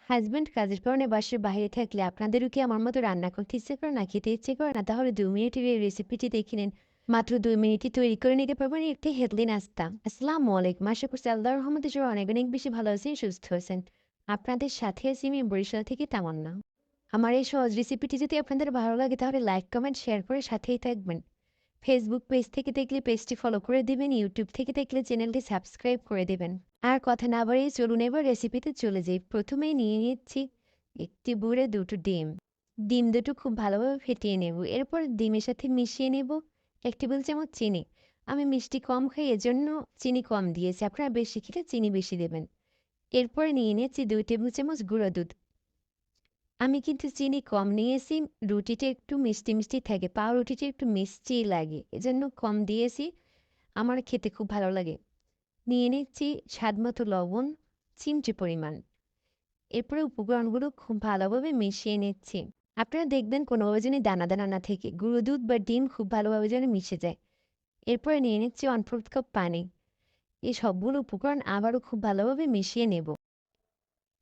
Husband কাজের কারণে বাসার বাইরে থাকলে আপনাদেরও কি আমার মতো রান্না করতে ইচ্ছে করে না, খেতে ইচ্ছে করে না? তাহলে ২ মিনিটের এই রেসিপিটি দেখে নিন। মাত্র ২ মিনিটে তৈরি করে নিতে পারবেন একটি হেলদি নাস্তা। আসসালামু আলাইকুম। আশা করছি আল্লাহর রহমতে সবাই অনেক, অনেক বেশি ভালো আছেন, সুস্থ আছেন। আপনাদের সাথে আছি আমি বরিশাল থেকে তামান্না। আমার এই সহজ রেসিপিটি যদি আপনাদের ভালো লাগে তাহলে লাইক, কমেন্ট, শেয়ার করে সাথেই থাকবেন। ফেসবুক পেজ থেকে দেখলে পেজটি ফলো করে দিবেন, ইউটিউব থেকে দেখলে চ্যানেলটি সাবস্ক্রাইব করে দিবেন। আর কথা না বাড়িয়ে চলুন এবার রেসিপিতে চলে যাই। প্রথমেই নিয়ে নিচ্ছি একটি বুড়ে ২টো ডিম। ডিম দুটো খুব ভালোভাবে ফেটিয়ে নেব। এরপর ডিমের সাথে মিশিয়ে নেব ১ টেবিল চামচ চিনি। আমি মিষ্টি কম খাই এজন্য চিনি কম দিয়েছি। আপনারা বেশি খেলে চিনি বেশি দেবেন। এরপর নিয়ে নিয়েছি ২ টেবিল চামচ গুঁড়া দুধ। আমি কিন্তু চিনি কম নিয়েছি। রুটিটা একটু মিষ্টি, মিষ্টি থাকে। পাউরুটিটা একটু মিষ্টি লাগে। এজন্য কম দিয়েছি। আমার খেতে খুব ভালো লাগে। নিয়ে নিচ্ছি স্বাদমতো লবণ, চিমটে পরিমাণ। এরপরে উপকরণগুলো খুব ভালোভাবে মিশিয়ে নিচ্ছি। আপনারা দেখবেন কোনোভাবে যেন দানা, দানা না থেকে গুঁড়ো দুধ বা ডিম খুব ভালোভাবে যেন মিশে যায়। এরপরে নিয়ে নিচ্ছি 1/4 কাপ পানি। এই সবগুলো উপকরণ আবারও খুব ভালোভাবে মিশিয়ে নেব।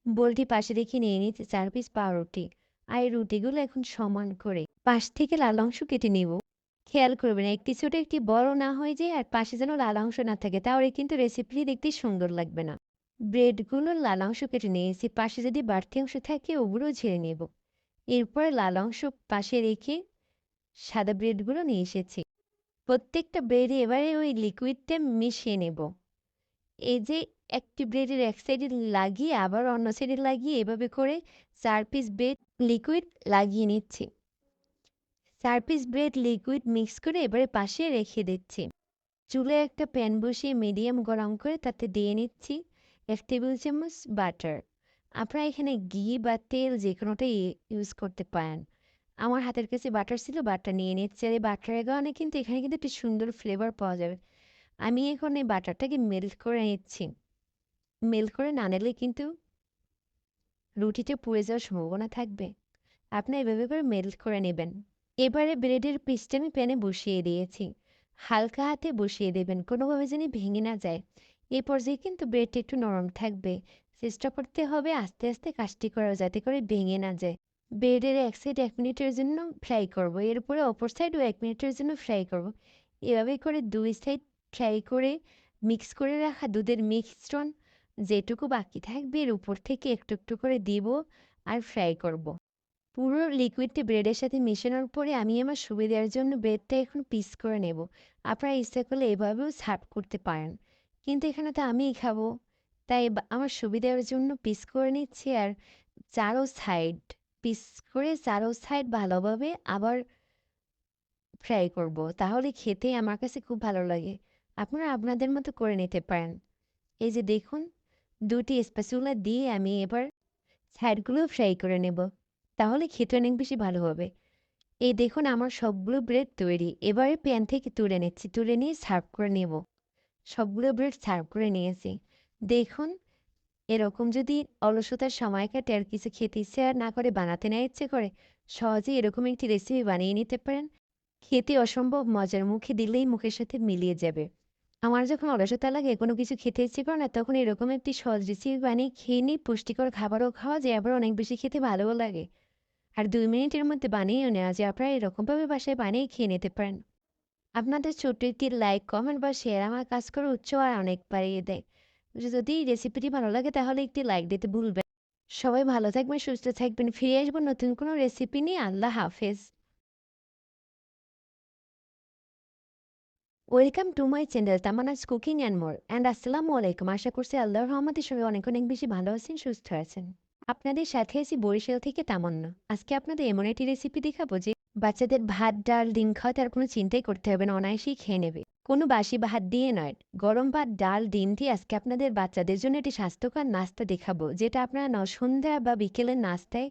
বোলটি পাশে রেখে নিয়ে নিচ্ছি ৪ পিস পাউরুটি। আর এই রুটিগুলো এখন সমান করে পাশ থেকে লাল অংশ কেটে নেব। খেয়াল করবেন একটি ছোট একটি বড় না হয়ে যায় আর পাশে যেন লাল অংশ না থাকে, তাহলে কিন্তু রেসিপিটি দেখতে সুন্দর লাগবে না। ব্রেডগুলোর লাল অংশ কেটে নিয়েছি। পাশে যদি বাড়তি অংশ থাকে ওগুলোও ঝেড়ে নেব। এরপর লাল অংশ পাশে রেখে সাদা ব্রেডগুলো নিয়ে এসেছি। প্রত্যেকটা ব্রেডে এবারে ওই লিকুইডটা মিশিয়ে নেব। এই যে একটি ব্রেডের এক সাইডে লাগিয়ে আবার অন্য সাইডে লাগিয়ে এভাবে করে ৪ পিস ব্রেড লিকুইড লাগিয়ে নিচ্ছি। ৪ পিস ব্রেড লিকুইড মিক্স করে এবারে পাশে রেখে দিচ্ছি। চুলায় একটা প্যান বসিয়ে মিডিয়াম গরম করে তাতে দিয়ে নিচ্ছি ১ টেবিল চামচ বাটার। আপনারা এখানে ঘি বা তেল যেকোনোটাই ইউজ করতে পারেন। আমার হাতের কাছে বাটার ছিল, বাটার নিয়ে নিচ্ছি। আর এই বাটারের কারণে কিন্তু এখানে কিন্তু একটি সুন্দর ফ্লেভার পাওয়া যাবে। আমি এখন এই বাটারটাকে মেল্ট করে নিচ্ছি। মেল্ট করে না নিলে কিন্তু রুটিতে পুড়ে যাওয়ার সম্ভাবনা থাকবে। আপনি এভাবে করে মেল্ট করে নেবেন। এবারে ব্রেডের পিসটা আমি প্যানে বসিয়ে দিয়েছি। হালকা হাতে বসিয়ে দেবেন, কোনোভাবে যেন ভেঙে না যায়। এই পর্যায়ে কিন্তু ব্রেডটা একটু নরম থাকবে। চেষ্টা করতে হবে আস্তে আস্তে কাজটি করা যাতে করে ভেঙে না যায়। ব্রেডের এক সাইড ১ মিনিটের জন্য ফ্রাই করব। এরপরে অপর সাইডও ১ মিনিটের জন্য ফ্রাই করব। এভাবে করে ২ সাইড ফ্রাই করে মিক্স করে রাখা দুধের মিশ্রণ যেটুকু বাকি থাকবে এর উপর থেকে একটু একটু করে দিব আর ফ্রাই করব। পুরো লিকুইডটি ব্রেডের সাথে মেশানোর পরে আমি আমার সুবিধার জন্য ব্রেডটা এখন পিস করে নেব। আপনারা ইচ্ছা করলে এভাবেও সার্ভ করতে পারেন। কিন্তু এখানে তো আমিই খাবো। তাই আমার সুবিধার জন্য পিস করে নিচ্ছি আর চারো সাইড পিস করে চারো সাইড ভালোভাবে আবার ফ্রাই করব। তাহলে খেতে আমার কাছে খুব ভালো লাগে। আপনারা আপনাদের মতো করে নিতে পারেন। এই যে দেখুন ২ টি স্প্যাচুলা দিয়ে আমি এবার সাইডগুলো ফ্রাই করে নেব। তাহলে খেতে অনেক বেশি ভালো হবে। এই দেখুন আমার সবগুলো ব্রেড তৈরি। এবারে প্যান থেকে তুলে নিচ্ছি। তুলে নিয়ে সার্ভ করে নেব। সবগুলো ব্রেড সার্ভ করে নিয়েছি। দেখুন এরকম যদি অলসতার সময় কাটে আর কিছু খেতে ইচ্ছে আর না করে বানাতে না ইচ্ছে করে, সহজেই এরকম একটি রেসিপি বানিয়ে নিতে পারেন। খেতে অসম্ভব মজার, মুখে দিলেই মুখের সাথে মিলিয়ে যাবে। আমার যখন অলসতা লাগে কোনো কিছু খেতে ইচ্ছে করে না তখন এরকম একটি সহজ রেসিপি বানিয়ে খেয়ে নিই, পুষ্টিকর খাবারও খাওয়া যায় আবার অনেক বেশি খেতে ভালোও লাগে। আর ২ মিনিটের মধ্যে বানিয়েও নেওয়া যায়। আপনারা এরকমভাবে বাসায় বানিয়ে খেয়ে নিতে পারেন। আপনাদের ছোট্ট একটি লাইক, কমেন্ট বা শেয়ার আমার কাজ করার উৎসাহ আর অনেক বাড়িয়ে দেয়। যদি রেসিপিটি ভালো লাগে তাহলে একটি লাইক দিতে ভুলবেন। সবাই ভালো থাকবেন, সুস্থ থাকবেন। ফিরে আসবো নতুন কোনো রেসিপি নিয়ে। আল্লাহ হাফেজ। Welcome to my channel Tamanna's cooking and more and আসসালামু আলাইকুম। আশা করছি আল্লাহর রহমতে সবাই অনেক, অনেক বেশি ভালো আছেন, সুস্থ আছেন। আপনাদের সাথে আছি বরিশাল থেকে তামান্না। আজকে আপনাদের এমন একটি রেসিপি দেখাবো যে বাচ্চাদের ভাত, ডাল, ডিম খাওয়াতে আর কোনো চিন্তাই করতে হবে না, অনায়াসেই খেয়ে নেবে। কোনো বাসি ভাত দিয়ে নয়, গরম ভাত, ডাল, ডিম দিয়ে আজকে আপনাদের বাচ্চাদের জন্য একটি স্বাস্থ্যকর নাস্তা দেখাবো, যেটা আপনারা সন্ধ্যা বা বিকেলের নাস্তায়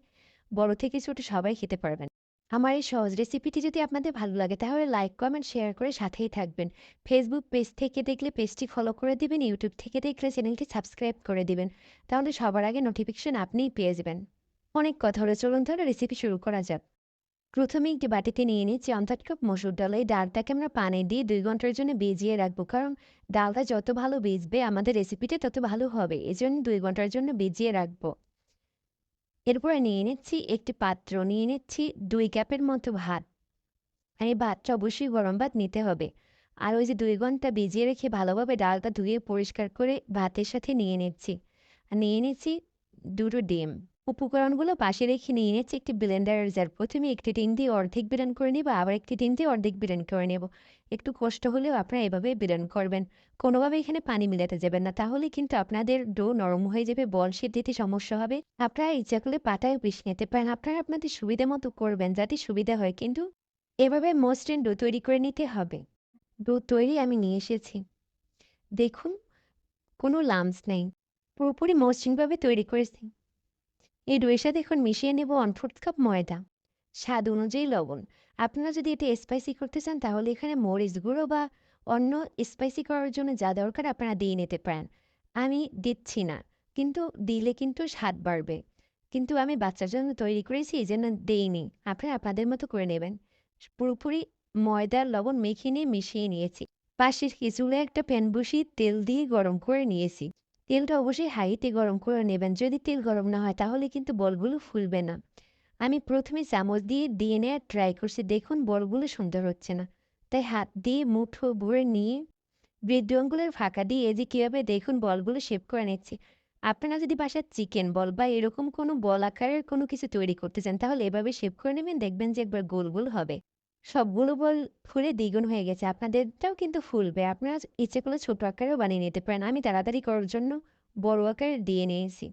বড় থেকে ছোট সবাই খেতে পারবেন। আমার এই সহজ রেসিপিটি যদি আপনাদের ভালো লাগে তাহলে লাইক, কমেন্ট, শেয়ার করে সাথেই থাকবেন। ফেসবুক পেজ থেকে দেখলে পেজটি ফলো করে দিবেন, ইউটিউব থেকে দেখলে চ্যানেলটি সাবস্ক্রাইব করে দিবেন। তাহলে সবার আগে নোটিফিকেশন আপনিই পেয়ে যাবেন। অনেক কথা হলো, চলুন তাহলে রেসিপি শুরু করা যাক। প্রথমে একটি বাটিতে নিয়ে নিচ্ছি 1/4 কাপ মসুর ডাল। এই ডালটাকে আমরা পানি দিয়ে ২ ঘন্টার জন্য ভিজিয়ে রাখবো, কারণ ডালটা যত ভালো ভিজবে আমাদের রেসিপিটা তত ভালো হবে। এজন্য ২ ঘন্টার জন্য ভিজিয়ে রাখবো। এরপরে নিয়ে নিচ্ছি একটি পাত্র, নিয়ে নিচ্ছি ২ কাপের মতো ভাত। আর এই ভাতটা অবশ্যই গরম ভাত নিতে হবে। আর ওই যে ২ ঘন্টা ভিজিয়ে রেখে ভালোভাবে ডালটা ধুয়ে পরিষ্কার করে ভাতের সাথে নিয়ে নিচ্ছি। আর নিয়ে নিচ্ছি ২ টো ডিম। উপকরণগুলো পাশে রেখে নিয়ে নিচ্ছি একটি ব্লেন্ডারের জার। ১ম এ একটি ডিম দিয়ে অর্ধেক ব্লেন্ড করে নিব, আবার একটি ডিম দিয়ে অর্ধেক ব্লেন্ড করে নেব। একটু কষ্ট হলেও আপনারা এভাবে ব্লেন্ড করবেন। কোনোভাবে এখানে পানি মিলাতে যাবেন না। তাহলে কিন্তু আপনাদের ডো নরম হয়ে যাবে, বল শেপ দিতে সমস্যা হবে। আপনারা ইচ্ছা করলে পাটায়ও পিষে নিতে পারেন। আপনারা আপনাদের সুবিধা মতো করবেন যাতে সুবিধা হয়। কিন্তু এভাবে মসৃণ ডো তৈরি করে নিতে হবে। ডো তৈরি আমি নিয়ে এসেছি। দেখুন, কোনো লাম্পস নেই। পুরোপুরি মসৃণভাবে তৈরি করেছি। এই ডোয়ের সাথে এখন মিশিয়ে নেব 1/4 কাপ ময়দা। স্বাদ অনুযায়ী লবণ। আপনারা যদি এটা স্পাইসি করতে চান তাহলে এখানে মরিচ গুঁড়ো বা অন্য স্পাইসি করার জন্য যা দরকার আপনারা দিয়ে নিতে পারেন। আমি দিচ্ছি না। কিন্তু দিলে কিন্তু স্বাদ বাড়বে। কিন্তু আমি বাচ্চার জন্য তৈরি করেছি এজন্য দেইনি। আপনারা আপনাদের মতো করে নেবেন। পুরোপুরি ময়দা, লবণ মেখে নিয়ে মিশিয়ে নিয়েছি। পাশে চুলায় একটা প্যান বসিয়ে তেল দিয়ে গরম করে নিয়েছি। তেলটা অবশ্যই হাইতে গরম করে নেবেন। যদি তেল গরম না হয় তাহলে কিন্তু বলগুলো ফুলবে না। আমি ১ম এ চামচ দিয়ে নেয়ার ট্রাই করছি। দেখুন বলগুলো সুন্দর হচ্ছে না। তাই হাত দিয়ে মুঠো ভরে নিয়ে ব্রেড আঙ্গুলের ফাঁকা দিয়ে এই যে কীভাবে দেখুন বলগুলো শেপ করে নিচ্ছি। আপনারা যদি বাসায় চিকেন বল বা এরকম কোনো বল আকারের কোনো কিছু তৈরি করতে চান তাহলে এভাবে শেপ করে নেবেন, দেখবেন যে একবার গোল, গোল হবে। সবগুলো বল ফুলে দ্বিগুণ হয়ে গেছে। আপনাদেরটাও কিন্তু ফুলবে। আপনারা ইচ্ছে করলে ছোট আকারেও বানিয়ে নিতে পারেন। আমি তাড়াতাড়ি করার জন্য বড় আকারে দিয়ে নিয়েছি।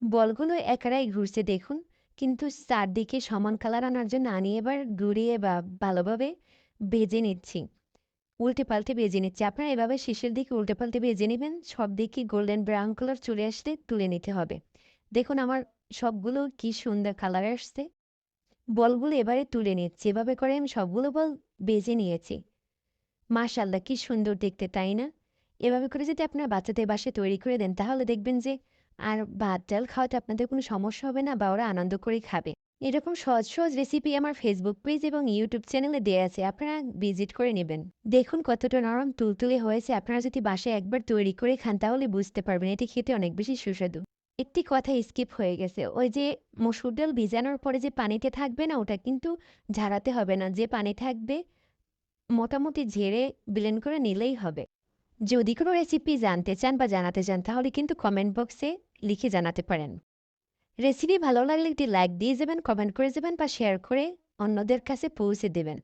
বলগুলো একেরাই ঘুরছে দেখুন। কিন্তু চারদিকে সমান কালার আনার জন্য আমি এবার ঘুরিয়ে বা ভালোভাবে ভেজে নিচ্ছি। উল্টে-পাল্টে ভেজে নিচ্ছি। আপনারা এভাবে শেষের দিকে উল্টে-পাল্টে ভেজে নিবেন। সব দিকে গোল্ডেন ব্রাউন কালার চলে আসলে তুলে নিতে হবে। দেখুন আমার সবগুলো কি সুন্দর কালার আসছে। বলগুলো এবারে তুলে নিচ্ছি। এভাবে করে আমি সবগুলো বল ভেজে নিয়েছি। মাশাআল্লাহ! কি সুন্দর দেখতে, তাই না? এভাবে করে যদি আপনারা বাচ্চাদের বাসায় তৈরি করে দেন তাহলে দেখবেন যে আর ভাত ডাল খাওয়াতে আপনাদের কোনো সমস্যা হবে না বা ওরা আনন্দ করেই খাবে। এরকম সহজ, সহজ রেসিপি আমার ফেসবুক পেজ এবং ইউটিউব চ্যানেলে দেয়া আছে। আপনারা ভিজিট করে নেবেন। দেখুন কতটা নরম তুলতুলে হয়েছে। আপনারা যদি বাসায় একবার তৈরি করে খান তাহলে বুঝতে পারবেন এটি খেতে অনেক বেশি সুস্বাদু। একটি কথা স্কিপ হয়ে গেছে। ওই যে মসুর ডাল ভিজানোর পরে যে পানিটা থাকবে না ওটা কিন্তু ঝাড়াতে হবে না। যে পানি থাকবে মোটামুটি ঝেড়ে ব্লেন্ড করে নিলেই হবে। যদি কোনো রেসিপি জানতে চান বা জানাতে চান তাহলে কিন্তু কমেন্ট বক্সে লিখে জানাতে পারেন। রেসিপি ভালো লাগলে একটি লাইক দিয়ে যাবেন, কমেন্ট করে যাবেন বা শেয়ার করে অন্যদের কাছে পৌঁছে দেবেন।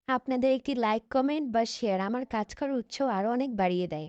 আপনাদের একটি লাইক, কমেন্ট বা শেয়ার আমার কাজ করার উৎসাহ আরও অনেক বাড়িয়ে দেয়।